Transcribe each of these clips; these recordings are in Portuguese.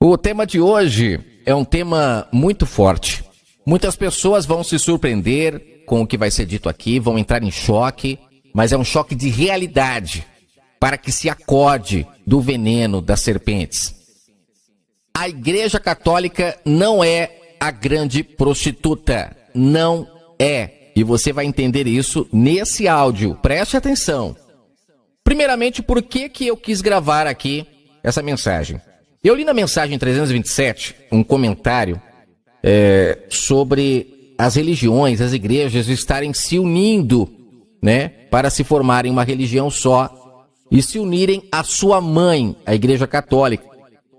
O tema de hoje é um tema muito forte. Muitas pessoas vão se surpreender com o que vai ser dito aqui, vão entrar em choque, mas é um choque de realidade, para que se acorde do veneno das serpentes. A Igreja Católica não é a grande prostituta, não é. E você vai entender isso nesse áudio, preste atenção. Primeiramente, por que eu quis gravar aqui essa mensagem? Eu li na mensagem 327 um comentário sobre as religiões, as igrejas estarem se unindo, né, para se formarem uma religião só e se unirem à sua mãe, a Igreja Católica.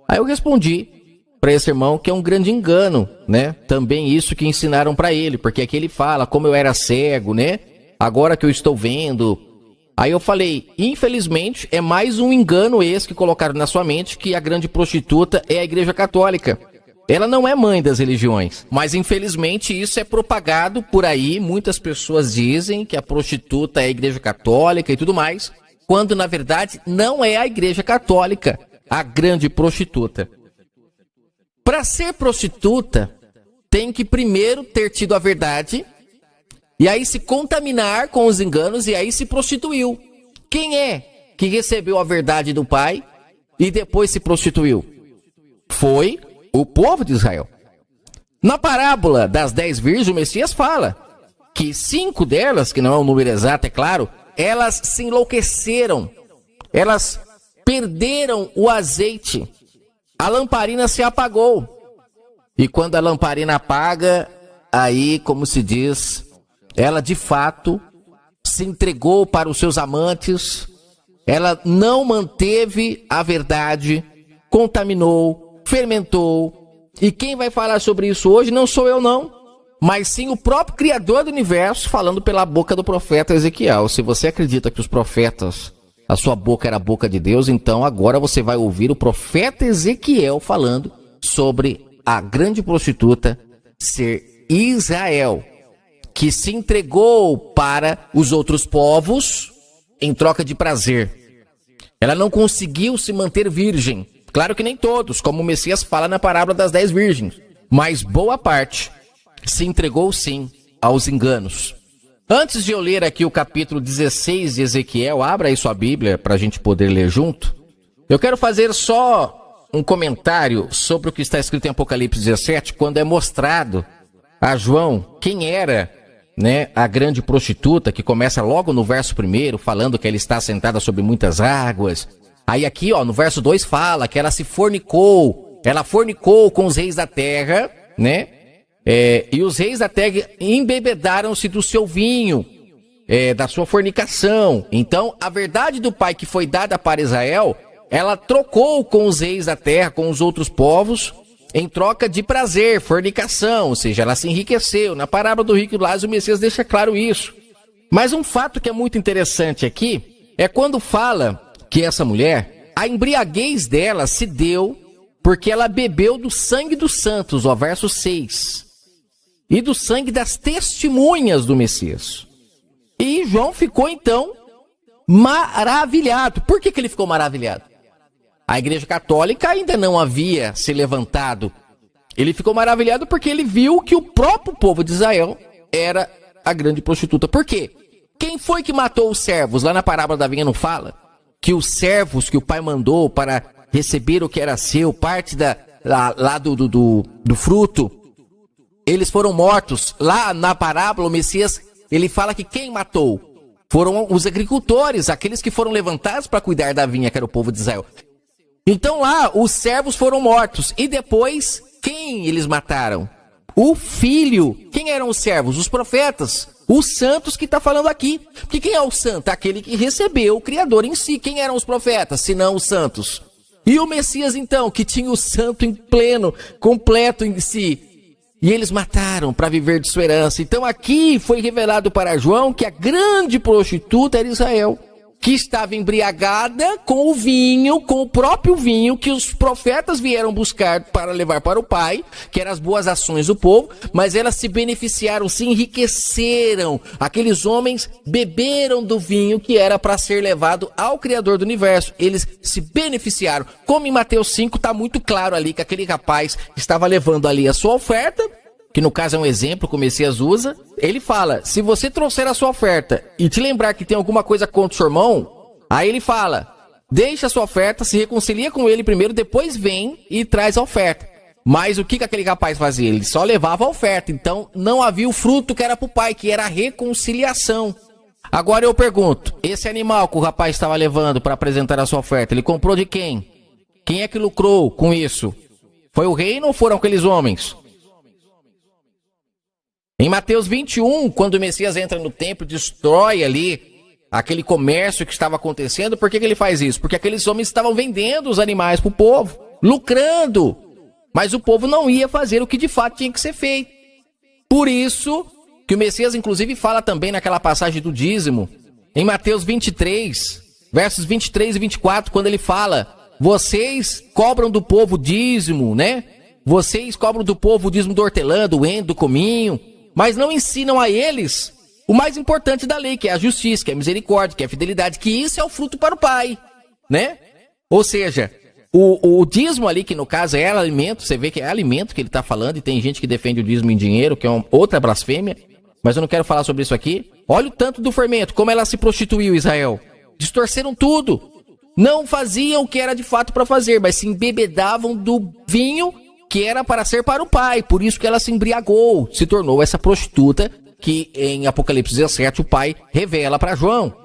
Aí eu respondi para esse irmão que é um grande engano, né? Também isso que ensinaram para ele, porque aqui ele fala como eu era cego, né? Agora que eu estou vendo. Aí eu falei, infelizmente é mais um engano esse que colocaram na sua mente, que a grande prostituta é a Igreja Católica. Ela não é mãe das religiões, mas infelizmente isso é propagado por aí. Muitas pessoas dizem que a prostituta é a Igreja Católica e tudo mais, quando na verdade não é a Igreja Católica a grande prostituta. Para ser prostituta, tem que primeiro ter tido a verdade, e aí se contaminar com os enganos, e aí se prostituiu. Quem é que recebeu a verdade do Pai e depois se prostituiu? Foi o povo de Israel. Na parábola das 10 virgens, o Messias fala que 5 delas, que não é um número exato, é claro, elas se enlouqueceram, elas perderam o azeite, a lamparina se apagou. E quando a lamparina apaga, aí, como se diz, ela de fato se entregou para os seus amantes, ela não manteve a verdade, contaminou, fermentou. E quem vai falar sobre isso hoje não sou eu não, mas sim o próprio Criador do Universo, falando pela boca do profeta Ezequiel. Se você acredita que os profetas, a sua boca era a boca de Deus, então agora você vai ouvir o profeta Ezequiel falando sobre a grande prostituta ser Israel, que se entregou para os outros povos em troca de prazer. Ela não conseguiu se manter virgem. Claro que nem todos, como o Messias fala na parábola das 10 virgens, mas boa parte se entregou sim aos enganos. Antes de eu ler aqui o capítulo 16 de Ezequiel, abra aí sua Bíblia para a gente poder ler junto. Eu quero fazer só um comentário sobre o que está escrito em Apocalipse 17, quando é mostrado a João quem era, né, a grande prostituta, que começa logo no verso 1, falando que ela está sentada sobre muitas águas. Aí aqui, ó, no verso 2 fala que ela se fornicou, ela fornicou com os reis da terra, né? E os reis da terra embebedaram-se do seu vinho, da sua fornicação. Então, a verdade do Pai que foi dada para Israel, ela trocou com os reis da terra, com os outros povos, em troca de prazer, fornicação, ou seja, ela se enriqueceu. Na parábola do rico e do Lázaro, o Messias deixa claro isso. Mas um fato que é muito interessante aqui, é quando fala que essa mulher, a embriaguez dela se deu porque ela bebeu do sangue dos santos, ó, verso 6. E do sangue das testemunhas do Messias. E João ficou então maravilhado. Por que ele ficou maravilhado? A Igreja Católica ainda não havia se levantado. Ele ficou maravilhado porque ele viu que o próprio povo de Israel era a grande prostituta. Por quê? Quem foi que matou os servos? Lá na parábola da vinha não fala que os servos que o pai mandou para receber o que era seu, parte do fruto, eles foram mortos. Lá na parábola, o Messias, ele fala que quem matou foram os agricultores, aqueles que foram levantados para cuidar da vinha, que era o povo de Israel. Então lá, os servos foram mortos. E depois, quem eles mataram? O filho. Quem eram os servos? Os profetas. Os santos que está falando aqui. Porque quem é o santo? Aquele que recebeu o Criador em si. Quem eram os profetas? Senão os santos. E o Messias, então, que tinha o santo em pleno, completo em si. E eles mataram para viver de sua herança. Então aqui foi revelado para João que a grande prostituta era Israel. que estava embriagada com o vinho, com o próprio vinho que os profetas vieram buscar para levar para o pai, que eram as boas ações do povo, mas elas se beneficiaram, se enriqueceram. Aqueles homens beberam do vinho que era para ser levado ao Criador do Universo. Eles se beneficiaram. Como em Mateus 5 está muito claro ali que aquele rapaz estava levando ali a sua oferta, que no caso é um exemplo que o Messias usa. Ele fala, se você trouxer a sua oferta e te lembrar que tem alguma coisa contra o seu irmão, aí ele fala, deixa a sua oferta, se reconcilia com ele primeiro, depois vem e traz a oferta. Mas o que aquele rapaz fazia? Ele só levava a oferta, então não havia o fruto que era para o pai, que era a reconciliação. Agora eu pergunto, esse animal que o rapaz estava levando para apresentar a sua oferta, ele comprou de quem? Quem é que lucrou com isso? Foi o reino ou foram aqueles homens? Em Mateus 21, quando o Messias entra no templo, destrói ali aquele comércio que estava acontecendo, por que ele faz isso? Porque aqueles homens estavam vendendo os animais para o povo, lucrando, mas o povo não ia fazer o que de fato tinha que ser feito. Por isso que o Messias inclusive fala também naquela passagem do dízimo, em Mateus 23, versos 23 e 24, quando ele fala, vocês cobram do povo dízimo, né? Vocês cobram do povo o dízimo do hortelã, do endo, do cominho, mas não ensinam a eles o mais importante da lei, que é a justiça, que é a misericórdia, que é a fidelidade, que isso é o fruto para o pai, né? Ou seja, o dízimo ali, que no caso é alimento, você vê que é alimento que ele está falando, e tem gente que defende o dízimo em dinheiro, que é outra blasfêmia, mas eu não quero falar sobre isso aqui. Olha o tanto do fermento, como ela se prostituiu, Israel. Distorceram tudo. Não faziam o que era de fato para fazer, mas se embebedavam do vinho que era para ser para o pai, por isso que ela se embriagou, se tornou essa prostituta que em Apocalipse 17 o pai revela para João.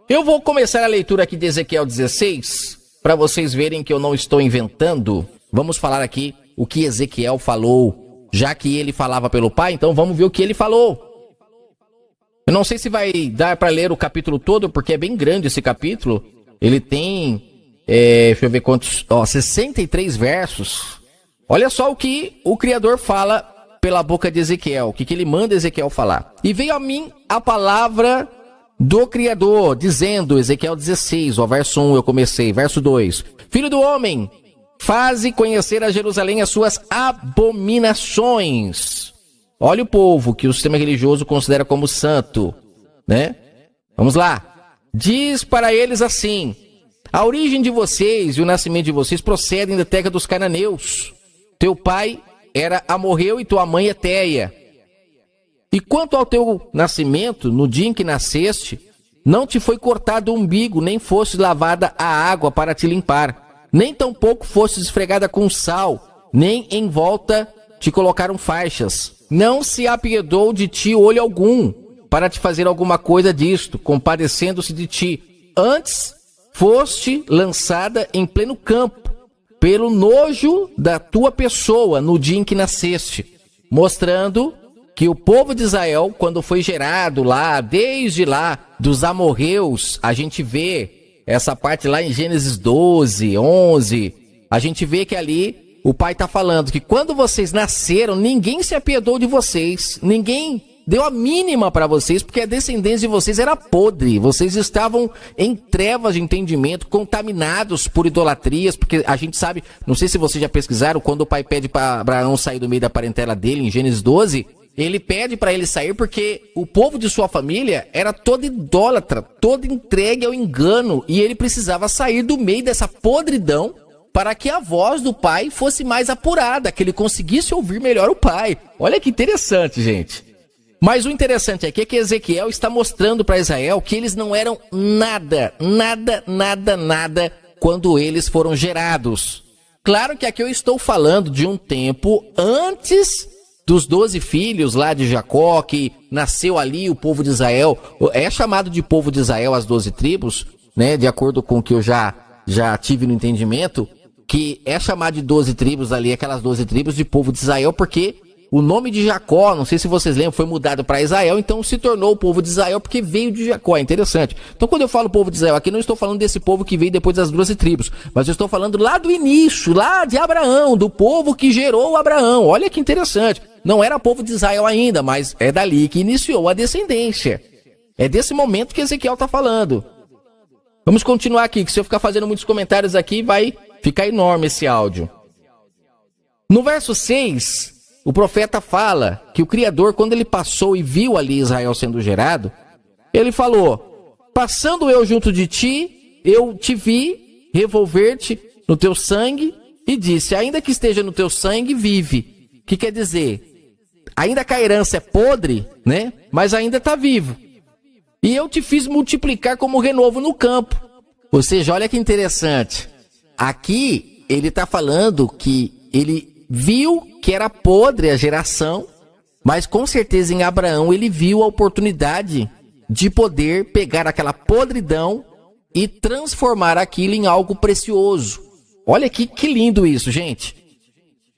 Eu vou começar a leitura aqui de Ezequiel 16, para vocês verem que eu não estou inventando. Vamos falar aqui o que Ezequiel falou, já que ele falava pelo pai, então vamos ver o que ele falou. Eu não sei se vai dar para ler o capítulo todo, porque é bem grande esse capítulo. Ele tem, deixa eu ver quantos, 63 versos. Olha só o que o Criador fala pela boca de Ezequiel, o que ele manda Ezequiel falar. E veio a mim a palavra do Criador, dizendo, Ezequiel 16, verso 1 eu comecei, verso 2. Filho do homem, faze conhecer a Jerusalém as suas abominações. Olha o povo que o sistema religioso considera como santo, né? Vamos lá. Diz para eles assim, a origem de vocês e o nascimento de vocês procedem da terra dos cananeus. Teu pai era amorreu e tua mãe Eteia. E quanto ao teu nascimento, no dia em que nasceste, não te foi cortado o umbigo, nem foste lavada a água para te limpar, nem tampouco foste esfregada com sal, nem em volta te colocaram faixas. Não se apiedou de ti olho algum, para te fazer alguma coisa disto, compadecendo-se de ti. Antes foste lançada em pleno campo, pelo nojo da tua pessoa no dia em que nasceste, mostrando que o povo de Israel, quando foi gerado lá, desde lá, dos amorreus, a gente vê essa parte lá em Gênesis 12, 11, a gente vê que ali o pai está falando que quando vocês nasceram, ninguém se apiedou de vocês, ninguém deu a mínima para vocês, porque a descendência de vocês era podre. Vocês estavam em trevas de entendimento, contaminados por idolatrias, porque a gente sabe, não sei se vocês já pesquisaram, quando o pai pede para Abraão sair do meio da parentela dele, em Gênesis 12, ele pede para ele sair porque o povo de sua família era todo idólatra, todo entregue ao engano, e ele precisava sair do meio dessa podridão para que a voz do pai fosse mais apurada, que ele conseguisse ouvir melhor o pai. Olha que interessante, gente. Mas o interessante aqui é que Ezequiel está mostrando para Israel que eles não eram nada quando eles foram gerados. Claro que aqui eu estou falando de um tempo antes dos 12 filhos lá de Jacó, que nasceu ali o povo de Israel. É chamado de povo de Israel as 12 tribos, né? De acordo com o que eu já tive no entendimento, que é chamado de 12 tribos ali, aquelas 12 tribos de povo de Israel, porque o nome de Jacó, não sei se vocês lembram, foi mudado para Israel, então se tornou o povo de Israel porque veio de Jacó. É interessante. Então quando eu falo povo de Israel aqui, não estou falando desse povo que veio depois das 12 tribos, mas eu estou falando lá do início, lá de Abraão, do povo que gerou Abraão. Olha que interessante. Não era povo de Israel ainda, mas é dali que iniciou a descendência. É desse momento que Ezequiel está falando. Vamos continuar aqui, que se eu ficar fazendo muitos comentários aqui, vai ficar enorme esse áudio. No verso 6, o profeta fala que o Criador, quando ele passou e viu ali Israel sendo gerado, ele falou: passando eu junto de ti, eu te vi revolver-te no teu sangue e disse: ainda que esteja no teu sangue, vive. O que quer dizer? Ainda que a herança é podre, né? Mas ainda está vivo. E eu te fiz multiplicar como renovo no campo. Ou seja, olha que interessante. Aqui ele está falando que ele viu que era podre a geração, mas com certeza em Abraão ele viu a oportunidade de poder pegar aquela podridão e transformar aquilo em algo precioso. Olha aqui que lindo isso, gente.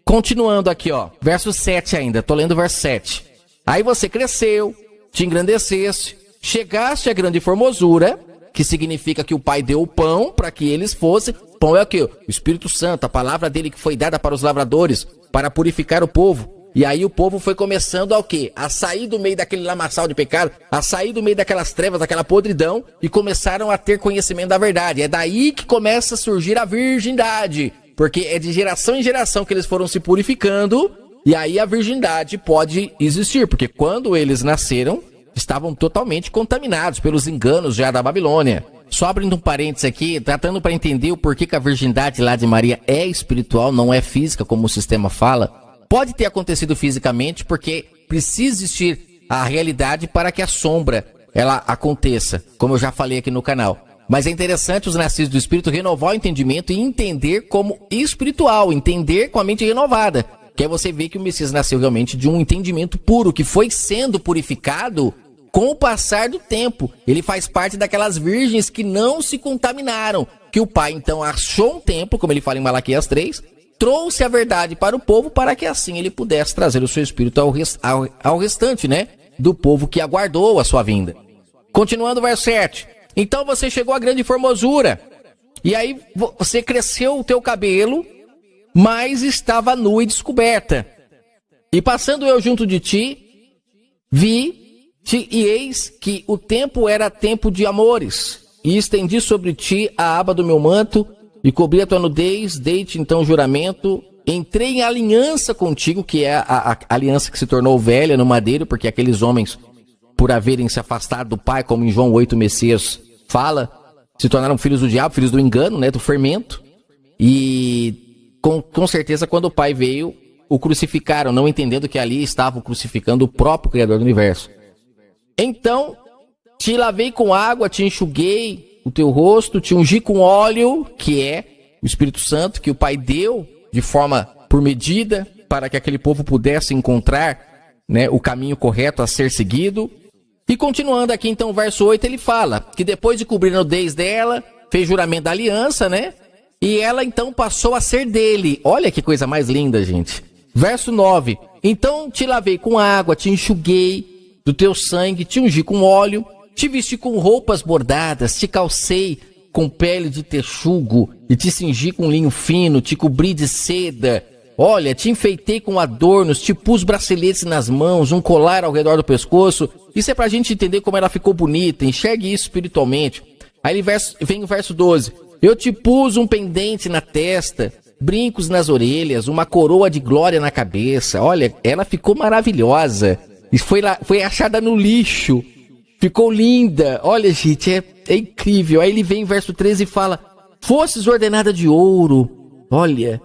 Continuando aqui, ó, verso 7 ainda, tô lendo o verso 7. Aí você cresceu, te engrandeceste, chegaste à grande formosura, que significa que o Pai deu o pão para que eles fossem. Pão é o quê? O Espírito Santo, a palavra dele que foi dada para os lavradores, para purificar o povo. E aí o povo foi começando a o quê? A sair do meio daquele lamaçal de pecado, a sair do meio daquelas trevas, daquela podridão, e começaram a ter conhecimento da verdade. É daí que começa a surgir a virgindade, porque é de geração em geração que eles foram se purificando, e aí a virgindade pode existir, porque quando eles nasceram, estavam totalmente contaminados pelos enganos já da Babilônia. Só abrindo um parênteses aqui, tratando para entender o porquê que a virgindade lá de Maria é espiritual, não é física, como o sistema fala. Pode ter acontecido fisicamente, porque precisa existir a realidade para que a sombra ela aconteça, como eu já falei aqui no canal. Mas é interessante os nascidos do Espírito renovar o entendimento e entender como espiritual, entender com a mente renovada. Que é você ver que o Messias nasceu realmente de um entendimento puro, que foi sendo purificado com o passar do tempo. Ele faz parte daquelas virgens que não se contaminaram, que o Pai então achou um templo, como ele fala em Malaquias 3, trouxe a verdade para o povo, para que assim ele pudesse trazer o seu Espírito ao restante, né, do povo que aguardou a sua vinda. Continuando o verso 7. Então você chegou à grande formosura, e aí você cresceu o teu cabelo, mas estava nua e descoberta. E passando eu junto de ti, vi-te, e eis que o tempo era tempo de amores, e estendi sobre ti a aba do meu manto, e cobri a tua nudez, dei-te então juramento, entrei em aliança contigo, que é a aliança que se tornou velha no madeiro, porque aqueles homens, por haverem se afastado do Pai, como em João 8, Messias fala, se tornaram filhos do diabo, filhos do engano, né, do fermento, e com certeza quando o Pai veio, o crucificaram, não entendendo que ali estavam crucificando o próprio Criador do Universo. Então, te lavei com água, te enxuguei o teu rosto, te ungi com óleo, que é o Espírito Santo, que o Pai deu de forma por medida, para que aquele povo pudesse encontrar, né, o caminho correto a ser seguido. E continuando aqui, então, o verso 8, ele fala que depois de cobrir a nudez dela, fez juramento da aliança, né? E ela, então, passou a ser dele. Olha que coisa mais linda, gente. Verso 9. Então te lavei com água, te enxuguei do teu sangue, te ungi com óleo, te vesti com roupas bordadas, te calcei com pele de texugo e te cingi com linho fino, te cobri de seda. Olha, te enfeitei com adornos, te pus braceletes nas mãos, um colar ao redor do pescoço. Isso é pra gente entender como ela ficou bonita, enxergue isso espiritualmente. Aí vem o verso 12. Eu te pus um pendente na testa, brincos nas orelhas, uma coroa de glória na cabeça. Olha, ela ficou maravilhosa. E foi achada no lixo. Ficou linda. Olha, gente, é incrível. Aí ele vem em verso 13 e fala, fosses ordenada de ouro. Olha...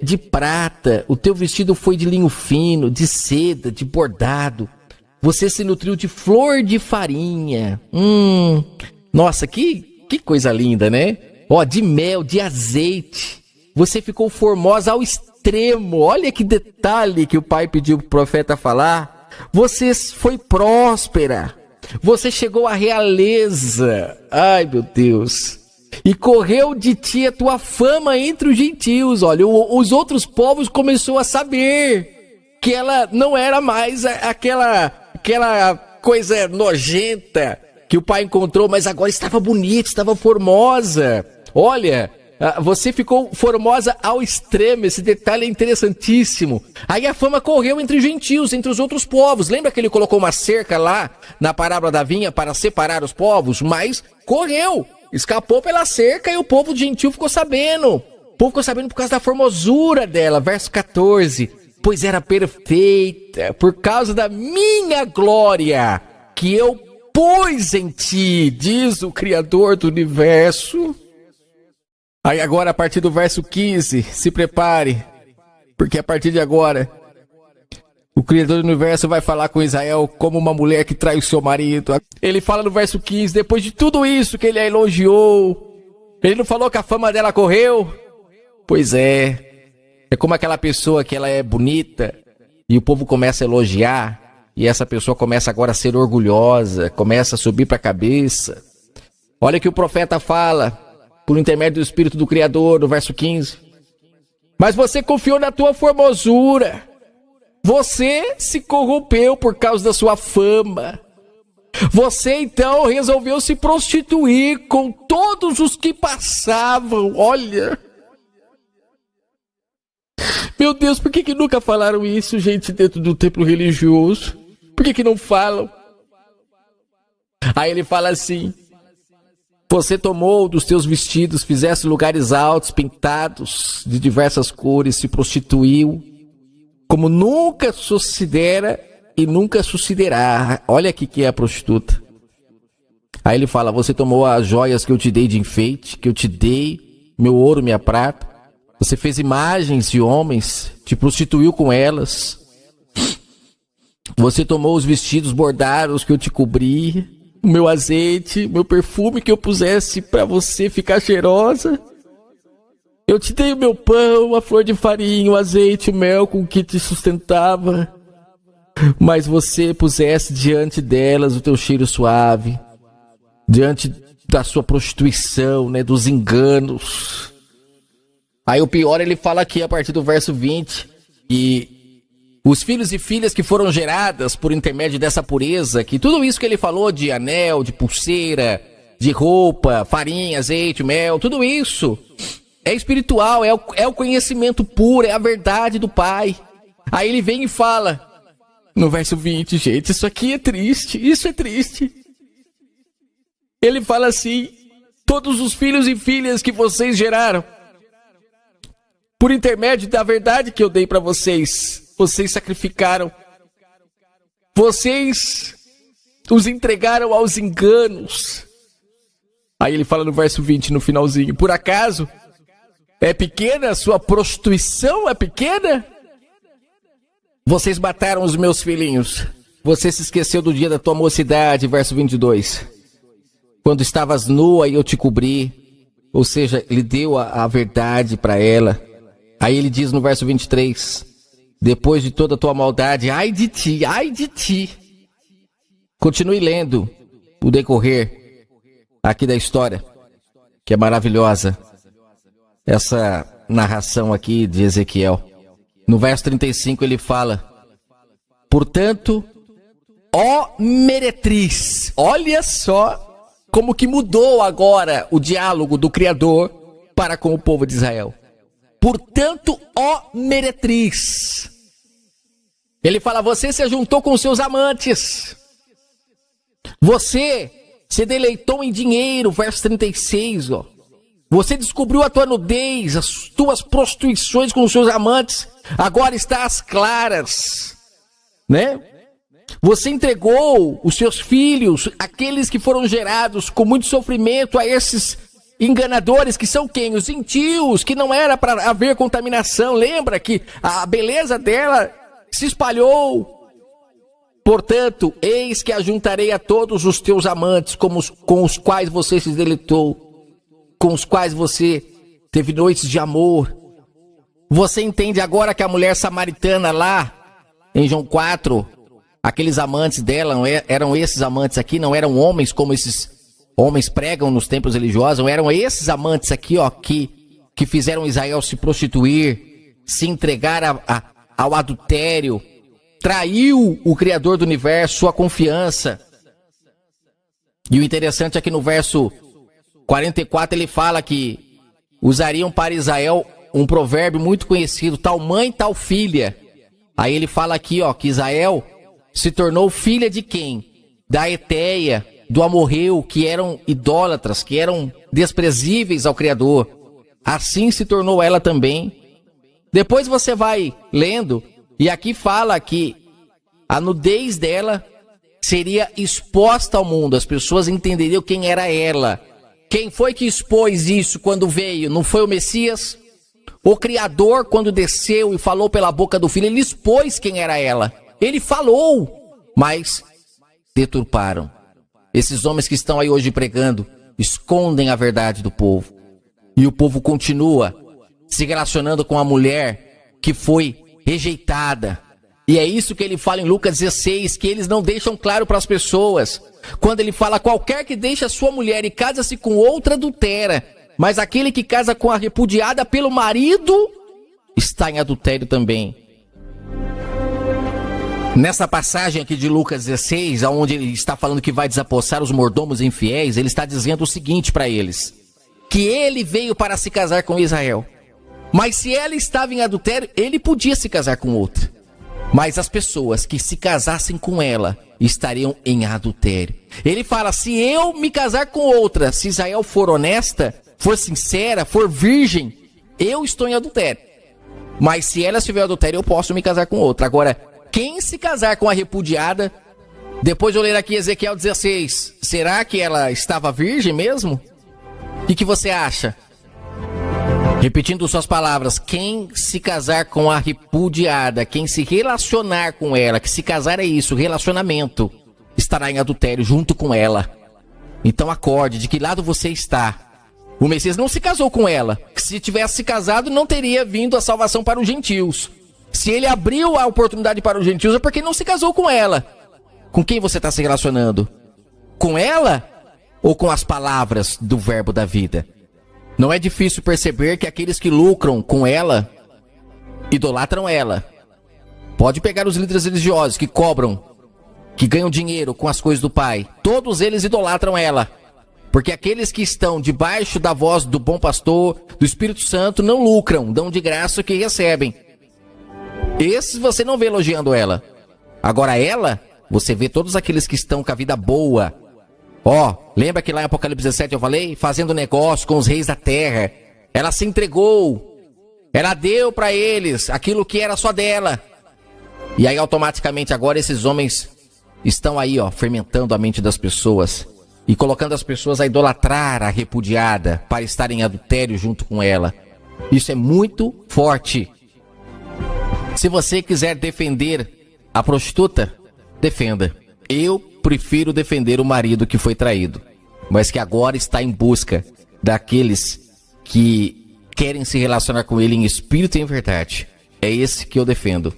de prata, o teu vestido foi de linho fino, de seda, de bordado. Você se nutriu de flor de farinha. Nossa, que coisa linda, né? Ó, de mel, de azeite. Você ficou formosa ao extremo. Olha que detalhe que o Pai pediu pro profeta falar. Você foi próspera. Você chegou à realeza. Ai, meu Deus. E correu de ti a tua fama entre os gentios. Olha, os outros povos começou a saber que ela não era mais aquela coisa nojenta que o Pai encontrou, mas agora estava bonita, estava formosa. Olha, você ficou formosa ao extremo, esse detalhe é interessantíssimo. Aí a fama correu entre os gentios, entre os outros povos. Lembra que ele colocou uma cerca lá na parábola da vinha para separar os povos? Mas correu. escapou pela cerca e o povo gentil ficou sabendo. O povo ficou sabendo por causa da formosura dela. Verso 14. Pois era perfeita por causa da minha glória que eu pus em ti, diz o Criador do universo. Aí agora, a partir do verso 15, se prepare, porque a partir de agora, o Criador do universo vai falar com Israel como uma mulher que trai o seu marido. Ele fala no verso 15, depois de tudo isso que ele a elogiou, ele não falou que a fama dela correu? Pois é como aquela pessoa que ela é bonita e o povo começa a elogiar e essa pessoa começa agora a ser orgulhosa, começa a subir para a cabeça. Olha o que o profeta fala, por intermédio do Espírito do Criador, no verso 15. Mas você confiou na tua formosura. Você se corrompeu por causa da sua fama. Você então resolveu se prostituir com todos os que passavam. Olha. Meu Deus, por que nunca falaram isso, gente, dentro do templo religioso? Por que não falam? Aí ele fala assim: você tomou dos teus vestidos, fizeste lugares altos, pintados de diversas cores, se prostituiu, como nunca sucedera e nunca sucederá. Olha aqui que é a prostituta. Aí ele fala: você tomou as joias que eu te dei de enfeite, que eu te dei, meu ouro, minha prata. Você fez imagens de homens, te prostituiu com elas. Você tomou os vestidos bordados que eu te cobri, o meu azeite, meu perfume que eu pusesse para você ficar cheirosa. Eu te dei o meu pão, a flor de farinha, o azeite, o mel com que te sustentava. Mas você pusesse diante delas o teu cheiro suave, diante da sua prostituição, né, dos enganos. Aí o pior, ele fala aqui a partir do verso 20, que os filhos e filhas que foram geradas por intermédio dessa pureza, que tudo isso que ele falou de anel, de pulseira, de roupa, farinha, azeite, mel, tudo isso é espiritual, é o conhecimento puro, é a verdade do Pai. Aí ele vem e fala, no verso 20, gente, isso aqui é triste, isso é triste. Ele fala assim: todos os filhos e filhas que vocês geraram, por intermédio da verdade que eu dei para vocês, vocês sacrificaram. Vocês os entregaram aos enganos. Aí ele fala no verso 20, no finalzinho: por acaso é pequena a sua prostituição? É pequena? Vocês mataram os meus filhinhos. Você se esqueceu do dia da tua mocidade, verso 22. Quando estavas nua e eu te cobri. Ou seja, ele deu a verdade para ela. Aí ele diz no verso 23, depois de toda a tua maldade, ai de ti, ai de ti. Continue lendo o decorrer aqui da história, que é maravilhosa. Essa narração aqui de Ezequiel. No verso 35 ele fala: portanto, ó meretriz. Olha só como que mudou agora o diálogo do Criador para com o povo de Israel. Portanto, ó meretriz. Ele fala: você se juntou com seus amantes. Você se deleitou em dinheiro, verso 36, ó. Você descobriu a tua nudez, as tuas prostituições com os seus amantes. Agora está às claras, né? Você entregou os seus filhos, aqueles que foram gerados com muito sofrimento, a esses enganadores, que são quem? Os gentios, que não era para haver contaminação. Lembra que a beleza dela se espalhou. Portanto, eis que ajuntarei a todos os teus amantes com os quais você se deleitou, com os quais você teve noites de amor. Você entende agora que a mulher samaritana lá, em João 4, aqueles amantes dela eram esses amantes aqui, não eram homens como esses homens pregam nos templos religiosos, eram esses amantes aqui, ó, que fizeram Israel se prostituir, se entregar ao adultério, traiu o Criador do universo, sua confiança. E o interessante é que no verso 44 ele fala que usariam para Israel um provérbio muito conhecido: tal mãe, tal filha. Aí ele fala aqui, ó, que Israel se tornou filha de quem? Da Eteia, do amorreu, que eram idólatras, que eram desprezíveis ao Criador. Assim se tornou ela também. Depois você vai lendo, e aqui fala que a nudez dela seria exposta ao mundo. As pessoas entenderiam quem era ela. Quem foi que expôs isso quando veio? Não foi o Messias? O Criador, quando desceu e falou pela boca do Filho, ele expôs quem era ela. Ele falou, mas deturparam. Esses homens que estão aí hoje pregando, escondem a verdade do povo. E o povo continua se relacionando com a mulher que foi rejeitada. E é isso que ele fala em Lucas 16, que eles não deixam claro para as pessoas. Quando ele fala, qualquer que deixa sua mulher e casa-se com outra adultera, mas aquele que casa com a repudiada pelo marido, está em adultério também. Nessa passagem aqui de Lucas 16, onde ele está falando que vai desapossar os mordomos infiéis, ele está dizendo o seguinte para eles, que ele veio para se casar com Israel. Mas se ela estava em adultério, ele podia se casar com outra. Mas as pessoas que se casassem com ela estariam em adultério. Ele fala, se eu me casar com outra, se Israel for honesta, for sincera, for virgem, eu estou em adultério. Mas se ela estiver em adultério, eu posso me casar com outra. Agora, quem se casar com a repudiada, depois de eu ler aqui Ezequiel 16, será que ela estava virgem mesmo? O que você acha? Repetindo suas palavras, quem se casar com a repudiada, quem se relacionar com ela, que se casar é isso, relacionamento, estará em adultério junto com ela. Então acorde, de que lado você está? O Messias não se casou com ela. Se tivesse se casado, não teria vindo a salvação para os gentios. Se ele abriu a oportunidade para os gentios, é porque não se casou com ela. Com quem você está se relacionando? Com ela ou com as palavras do verbo da vida? Não é difícil perceber que aqueles que lucram com ela, idolatram ela. Pode pegar os líderes religiosos que cobram, que ganham dinheiro com as coisas do Pai. Todos eles idolatram ela. Porque aqueles que estão debaixo da voz do bom pastor, do Espírito Santo, não lucram, dão de graça o que recebem. Esses você não vê elogiando ela. Agora ela, você vê todos aqueles que estão com a vida boa. Lembra que lá em Apocalipse 17 eu falei? Fazendo negócio com os reis da terra. Ela se entregou. Ela deu para eles aquilo que era só dela. E aí automaticamente agora esses homens estão aí, fermentando a mente das pessoas. E colocando as pessoas a idolatrar a repudiada para estar em adultério junto com ela. Isso é muito forte. Se você quiser defender a prostituta, defenda. Eu prefiro defender o marido que foi traído, mas que agora está em busca daqueles que querem se relacionar com ele em espírito e em verdade. É esse que eu defendo.